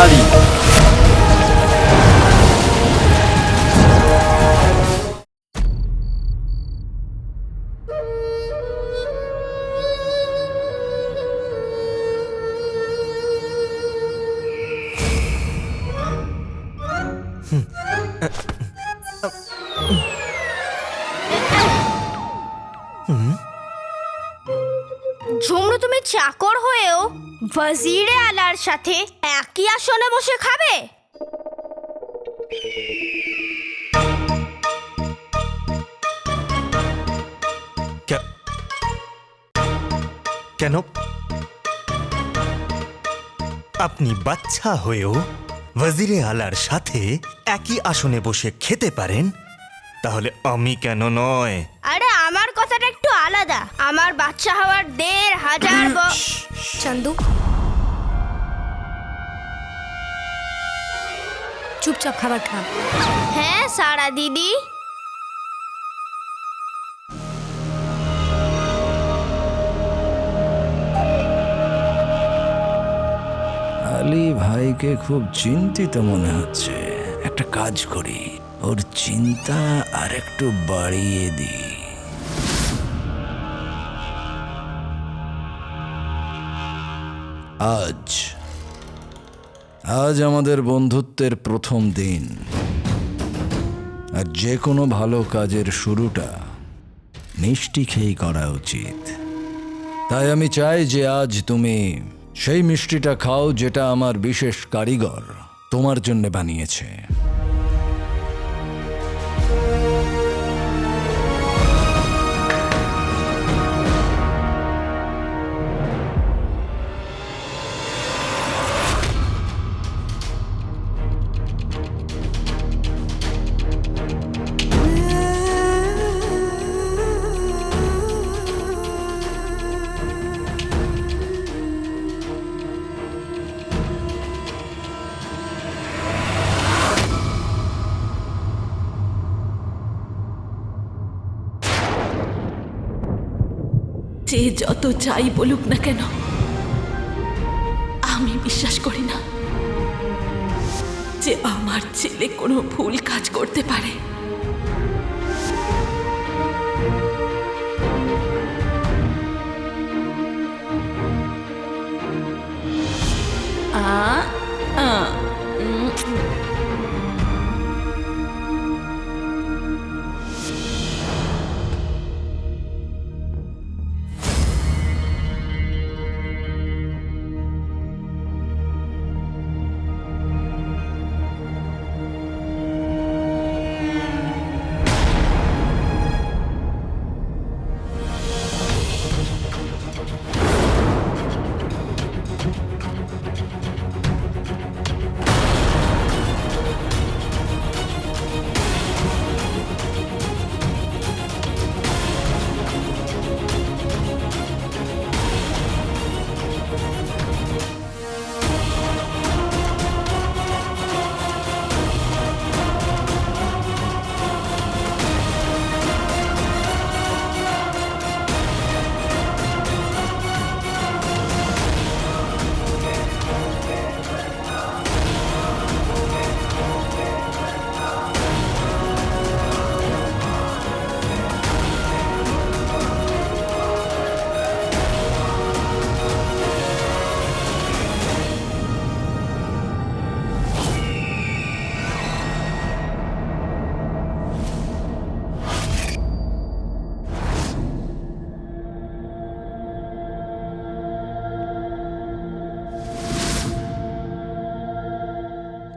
নারী। ঝুমরু, তুমি চাকর হয়েও ওয়াজিরে আলার সাথে একই আসনে বসে খাবে? কেন? আপনি বাচ্চা হয়েও ওয়াজিরে আলার সাথে একই আসনে বসে খেতে পারেন, তাহলে আমি কেন নয়? আরে আমার কথাটা একটু আলাদা। আমার বাচ্চা হওয়ার ১,৫০০ চান্দু, চুপচাপ খাবার খা। হ্যাঁ সারা দিদি। আলী ভাইকে খুব চিন্তিত মনে হচ্ছে। একটা কাজ করি, ওর চিন্তা আর একটু বাড়িয়ে দিই। আজ আমাদের বন্ধুত্বের প্রথম দিন, আর যে কোনো ভালো কাজের শুরুটা মিষ্টি খেয়েই করা উচিত। তাই আমি চাই যে আজ তুমি সেই মিষ্টিটা খাও যেটা আমার বিশেষ কারিগর তোমার জন্য বানিয়েছে। যে যত যাই বলুক না কেন, আমি বিশ্বাস করি না যে আমার ছেলে কোনো ভুল কাজ করতে পারে।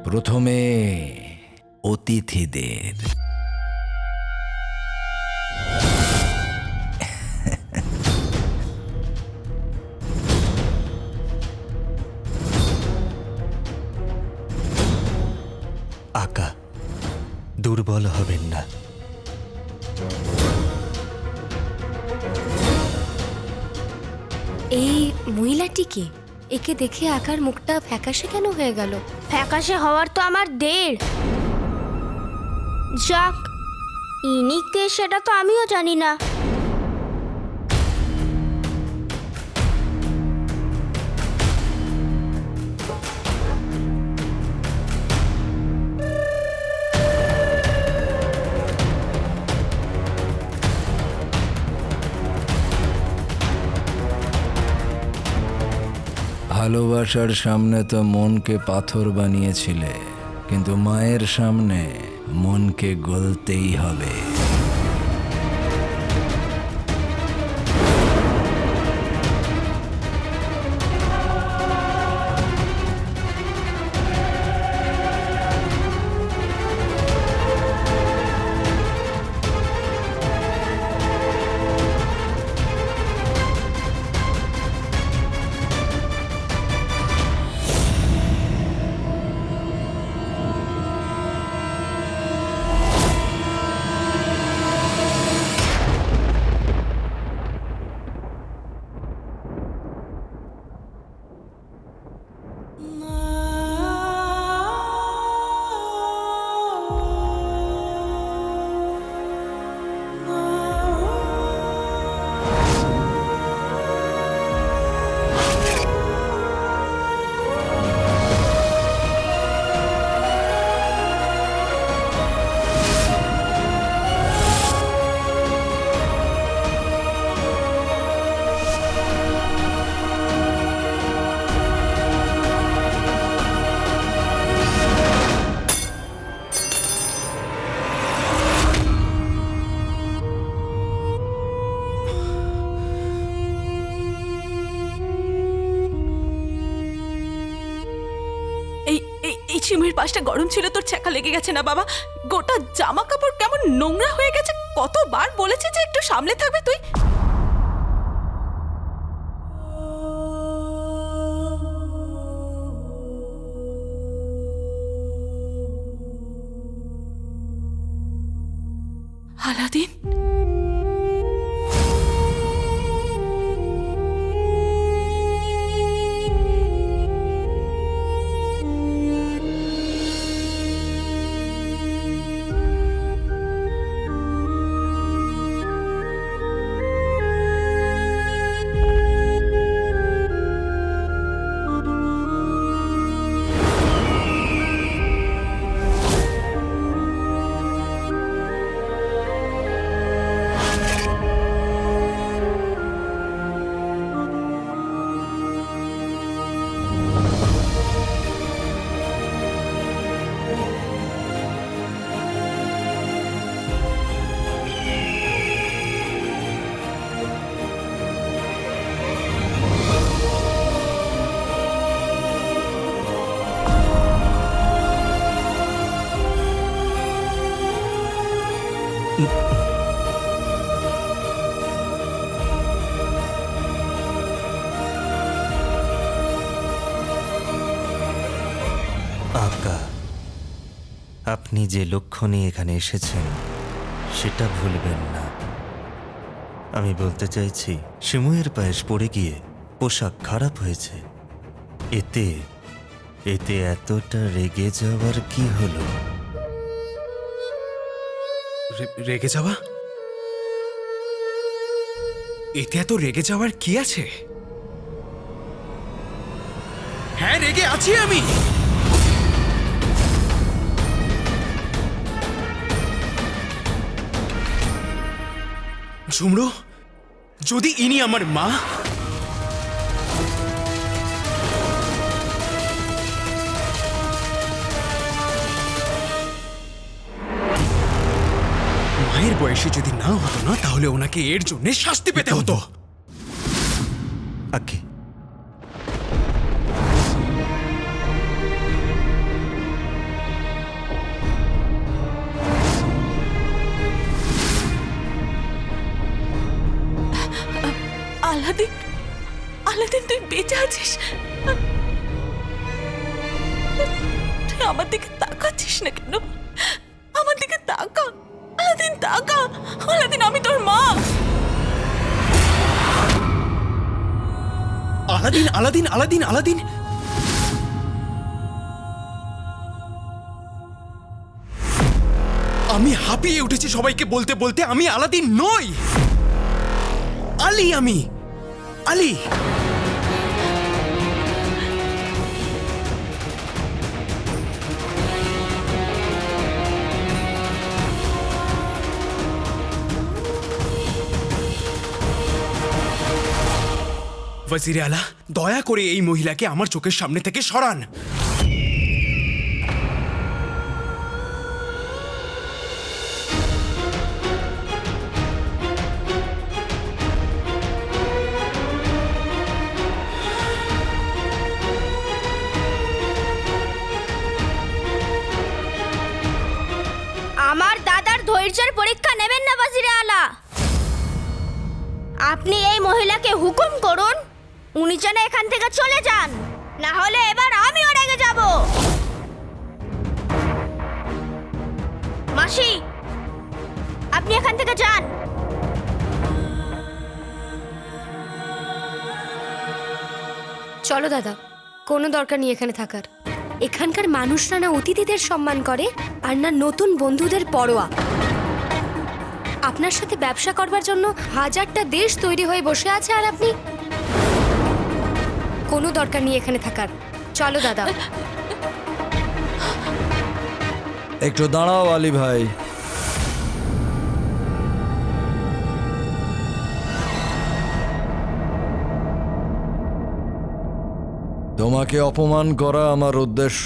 প্রথমে অতিথিদের। আকা, দুর্বল হবেন না। এই মহিলাটিকে, একে দেখে আকার মুখটা ফ্যাকাশে কেন হয়ে গেল? ফ্যাকাশে হওয়ার তো আমার ১.৫। যাক, ইনি কে সেটা তো আমিও জানি না। ভালোবাসার সামনে তো মনকে পাথর বানিয়েছিলে, কিন্তু মায়ের সামনে মনকে গলতেই হবে। এই এই এই চিমের পাশটা গরম ছিল, তোর ছ্যাঁকা লেগে গেছে না বাবা? গোটা জামা কাপড় কেমন নোংরা হয়ে গেছে। কতবার বলেছি যে একটু সামলে থাকবে তুই। আলাদিন, আকা, আপনি যে লক্ষ্য নিয়ে এখানে এসেছেন সেটা ভুলবেন না। আমি বলতে চাইছি, শিমুয়ের পায়েস পড়ে গিয়ে পোশাক খারাপ হয়েছে, এতে এতে এতটা রেগে যাওয়ার কি হলো? রেগে যাওয়া? এতে এত রেগে যাওয়ার কি আছে? হ্যাঁ, রেগে আছি আমি। ঝুমরো, যদি ইনি আমার মা, মায়ের বয়সে যদি না হতো না, তাহলে ওনাকে এর জন্য শাস্তি পেতে হতো। আকে, আলাদিন, আলাদিন, তুই বেঁচে আছিস? তুই আমার দিকে তাকাচ্ছিস না কেন? আমার দিকে তাকা আলাদিন, তাকা। আলাদিন, আমি তোর মা। আলাদিন, আলাদিন, আলাদিন, আলাদিন, আমি হাঁপিয়ে উঠেছি সবাইকে বলতে বলতে, আমি আলাদিন নই, আলী। আমি আলী। ওয়াজিরে আলা, দয়া করে এই মহিলাকে আমার চোখের সামনে থেকে সরান। আমার দাদার ধৈর্যের পরীক্ষা নেবেন না ওয়াজিরে আলা। আপনি এই মহিলাকে হুকুম করুন উনি যেন এখান থেকে চলে যান, না হলে এবার আমিও রেগে যাব। মাসি, আপনি এখান থেকে যান। চলো দাদা, কোনো দরকার নেই এখানে থাকার। এখানকার মানুষরা না অতিথিদের সম্মান করে আর না নতুন বন্ধুদের পরোয়া। আপনার সাথে ব্যবসা করবার জন্য হাজারটা দেশ তৈরি হয়ে বসে আছে আর আপনি, কোনো দরকার নেই এখানে থাকার। চলো দাদা। একটু দাঁড়াও আলী ভাই। তোমাকে অপমান করা আমার উদ্দেশ্য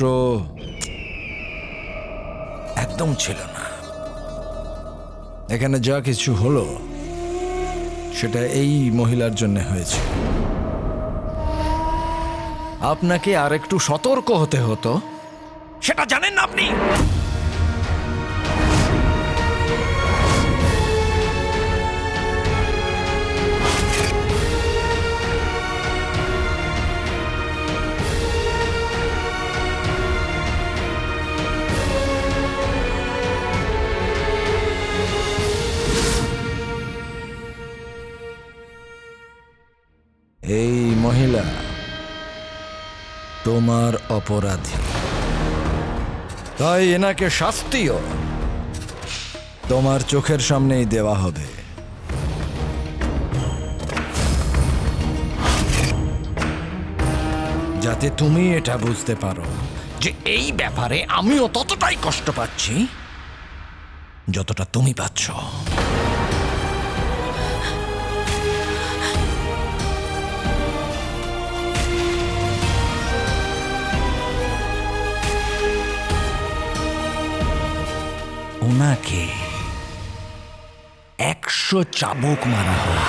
একদম ছিল না। এখানে যা কিছু হলো সেটা এই মহিলার জন্য হয়েছে। আপনাকে আর একটু সতর্ক হতে হতো, সেটা জানেন না আপনি? এই মহিলা তোমার অপরাধী, তাই এনাকে শাস্তিও তোমার চোখের সামনেই দেওয়া হবে। যাতে তুমি এটা বুঝতে পারো যে এই ব্যাপারে আমিও ততটাই কষ্ট পাচ্ছি যতটা তুমি পাচ্ছ। ওনাকে 100 চাবুক মারা হয়।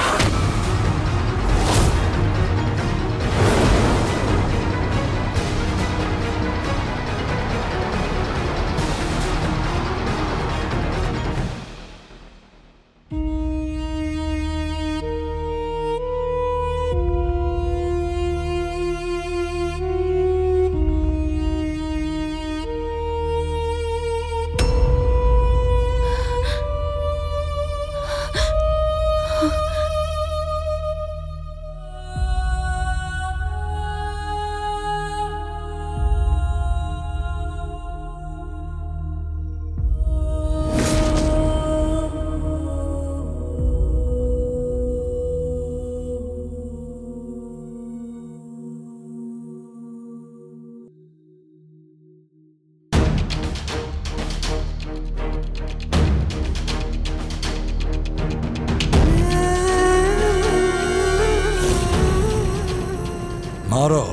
মারো।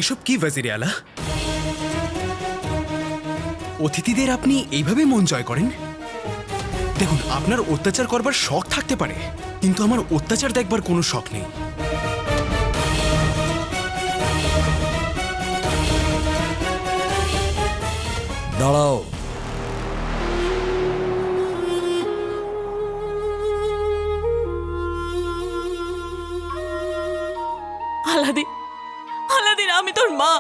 এসব কি ওয়াজিরে আলা? অতিথিদের আপনি এইভাবে মন জয় করেন? দেখুন, আপনার অত্যাচার করবার শখ থাকতে পারে, কিন্তু আমার অত্যাচার দেখবার কোনো শখ নেই। দাঁড়াও। আলাদিন, আলাদিন, আমি তোর মা।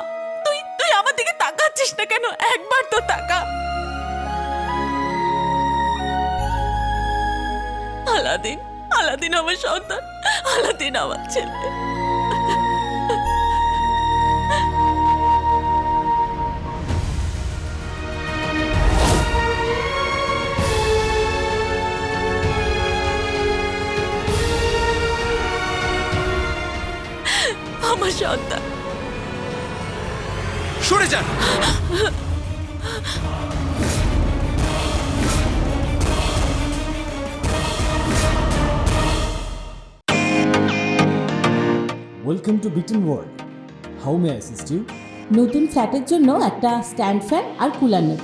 তুই তুই আমার দিকে তাকাচ্ছিস না কেন? একবার তো তাকা। আলাদিন, আলাদিন আমার সন্তান, আলাদিন আমার ছেলে। আমার সন্তান। সরে যান। Welcome to Bitten world. How may assist you? নতুন ফ্ল্যাটের জন্য একটা স্ট্যান্ড ফ্যান আর কুলার নেব।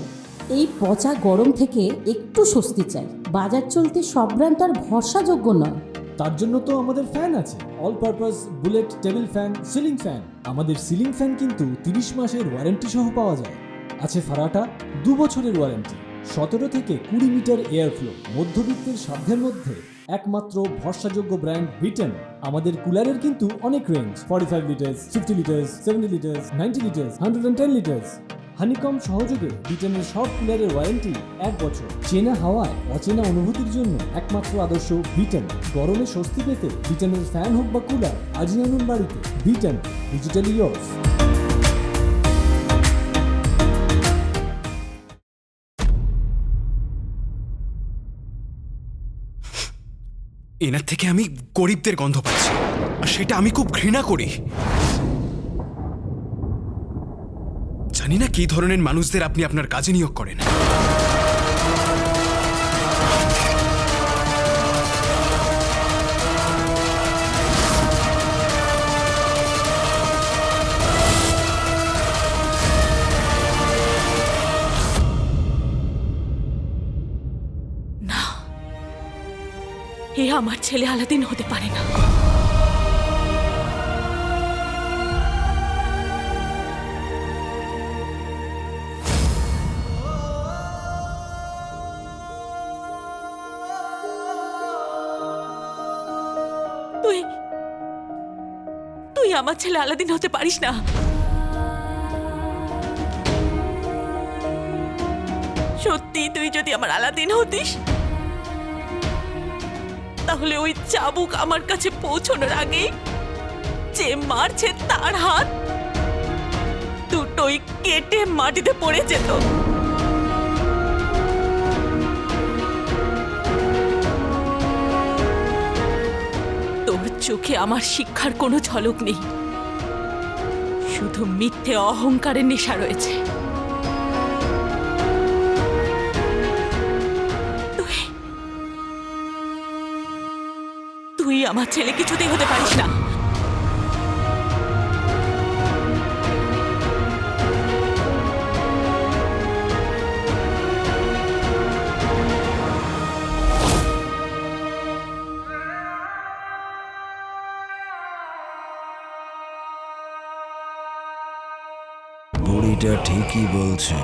এই পচা গরম থেকে একটু স্বস্তি চাই। বাজার চলতে সব ব্র্যান্ড তো আর ভরসাযোগ্য নয়। তার জন্য তো আমাদের ফ্যান আছে, all purpose bullet table fan, ceiling fan. আমাদের সিলিং ফ্যান কিন্তু 30 মাসের ওয়ারেন্টি সহ পাওয়া যায়। আছে ফারাটা 2 বছরের ওয়ারেন্টি, 17 থেকে 20 মিটার এয়ার ফ্লো, মধ্যবিত্তের সাধ্যের মধ্যে একমাত্র ভরসাযোগ্য ব্র্যান্ড বিটেন। আমাদের কুলারের কিন্তু অনেক range, 45 litres, 50 litres, 70 litres, 90 litres, 110 litres. Honeycomb সহযোগে বিটেনের সব কুলারের ওয়ারেন্টি 1 বছর। চেনা হাওয়ায় অচেনা অনুভূতির জন্য একমাত্র আদর্শ বিটেন। গরমে স্বস্তি পেতে বিটেনের ফ্যান হোক বা কুলার, আজই আনুন বাড়িতে। Beaten, digitally years. এনার থেকে আমি গরিবদের গন্ধ পাচ্ছি, আর সেটা আমি খুব ঘৃণা করি। জানি না কি ধরনের মানুষদের আপনি আপনার কাজে নিয়োগ করেন। এ আমার ছেলে আলাদিন হতে পারে না। তুই আমার ছেলে আলাদিন হতে পারিস না। সত্যি তুই যদি আমার আলাদিন হতিস, তাহলে ওই চাবুক আমার কাছে পৌঁছানোর আগেই যে মারছে তার হাত দুটোই কেটে মাটিতে পড়ে যেত। তোর চোখে আমার শিক্ষার কোনো ঝলক নেই, শুধু মিথ্যে অহংকারের নেশা রয়েছে। তুই আমার ছেলে কিছুতেই হতে পারিস না। বুড়িটা ঠিকই বলছে।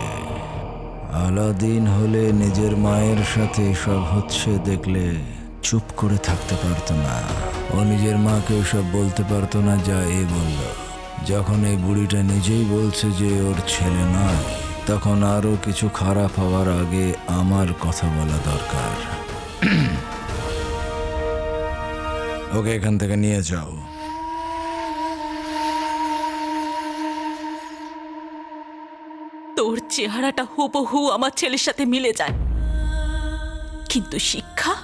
আলাদিন হলে নিজের মায়ের সাথে সব হচ্ছে দেখলে চুপ করে থাকতে পারতো না। ও নিজের মাকে এসব বলতে পারতো না যা এ বলল। যখন এই বুড়িটা নিজেই বলছে যে ওর ছেলে নয়, তখন আরো কিছু খারাপ হওয়ার আগে আমার কথা বলা দরকার। ওকে এখান থেকে নিয়ে যাও। তোর চেহারাটা হুবহু আমার ছেলের সাথে মিলে যায়, কিন্তু শিক্ষা?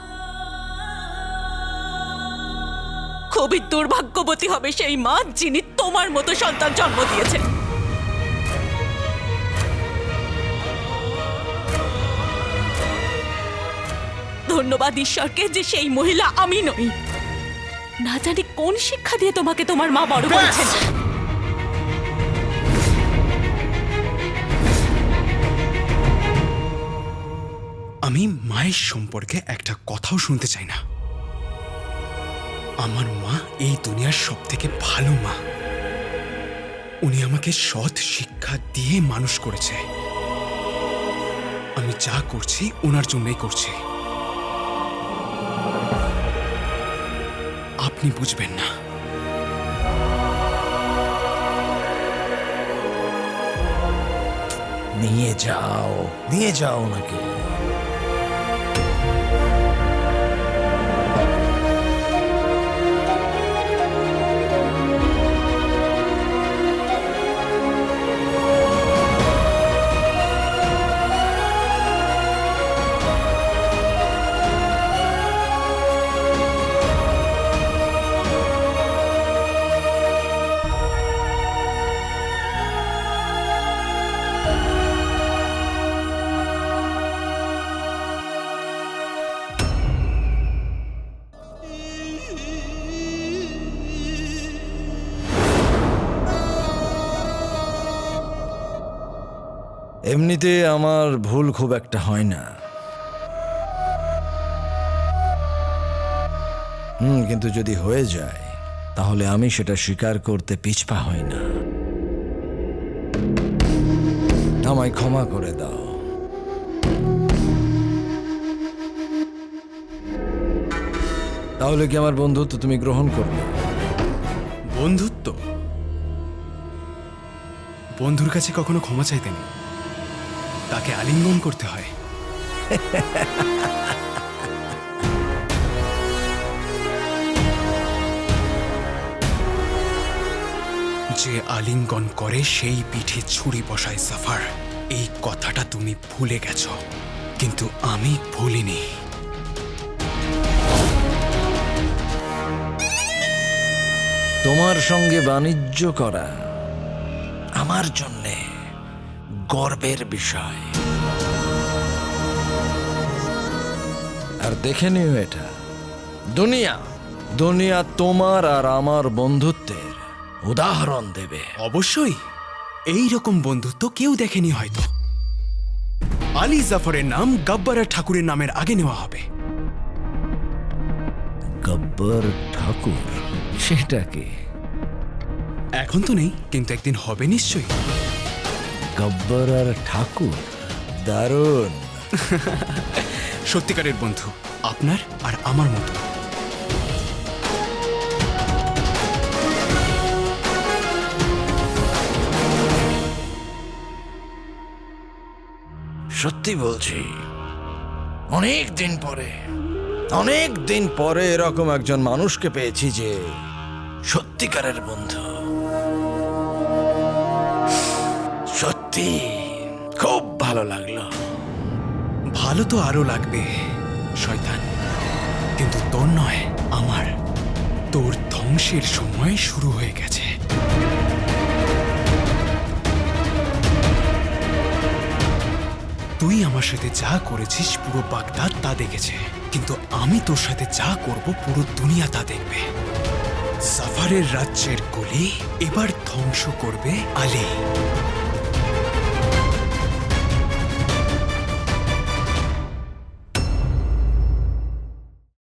খুবই দুর্ভাগ্যবতী হবে সেই মা যিনি তোমার মতো সন্তান জন্ম দিয়েছে। ধন্যবাদ ঈশ্বরকে যে সেই মহিলা আমি নই। না জানি কোন শিক্ষা দিয়ে তোমাকে তোমার মা বড় করেছেন। আমি মায়ের সম্পর্কে একটা কথাও শুনতে চাই না। আমার মা এই দুনিয়ার সব থেকে ভালো মা। উনি আমাকে সৎ শিক্ষা দিয়ে মানুষ করেছে। আমি যা করছি ওনার জন্যই করছি। আপনি বুঝবেন না। নিয়ে যাও নাকি? এমনিতে আমার ভুল খুব একটা হয় না, কিন্তু যদি হয়ে যায় তাহলে আমি সেটা স্বীকার করতে পিছপা হই না। আমায় ক্ষমা করে দাও। তাহলে কি আমার বন্ধুত্ব তুমি গ্রহণ করবে? বন্ধুত্ব? বন্ধুর কাছে কখনো ক্ষমা চাইতে নেই, তাকে আলিঙ্গন করতে হয়। যে আলিঙ্গন করে সেই পিঠে ছুরি বসায় সাফার, এই কথাটা তুমি ভুলে গেছো, কিন্তু আমি ভুলিনি। তোমার সঙ্গে বাণিজ্য করা আমার জন্যে গর্বের বিষয়। আর দেখে নিও এটা, দুনিয়া দুনিয়া তোমার আর আমার বন্ধুত্বের উদাহরণ দেবে। অবশ্যই এই রকম বন্ধুত্ব কেউ দেখেনি হয়তো। আলী জাফরের নাম গব্বর ঠাকুরের নামের আগে নেওয়া হবে। গব্বর ঠাকুর সেটা কি? এখন তো নেই, কিন্তু একদিন হবে নিশ্চয়ই। গব্বর আর ঠাকুর, দারুণ। সত্যিকারের বন্ধু, আপনার আর আমার মতো। সত্যি বলছি, অনেক দিন পরে এরকম একজন মানুষকে পেয়েছি যে সত্যিকারের বন্ধু। সত্যি খুব ভালো লাগলো। ভালো তো আরো লাগবে শয়তান, কিন্তু তোর নয়, আমার। তোর ধ্বংসের সময় শুরু হয়ে গেছে। তুই আমার সাথে যা করেছিস পুরো বাগদাদ তা দেখেছে, কিন্তু আমি তোর সাথে যা করব পুরো দুনিয়া তা দেখবে। সাফারের রাজ্যের গলি এবার ধ্বংস করবে আলী।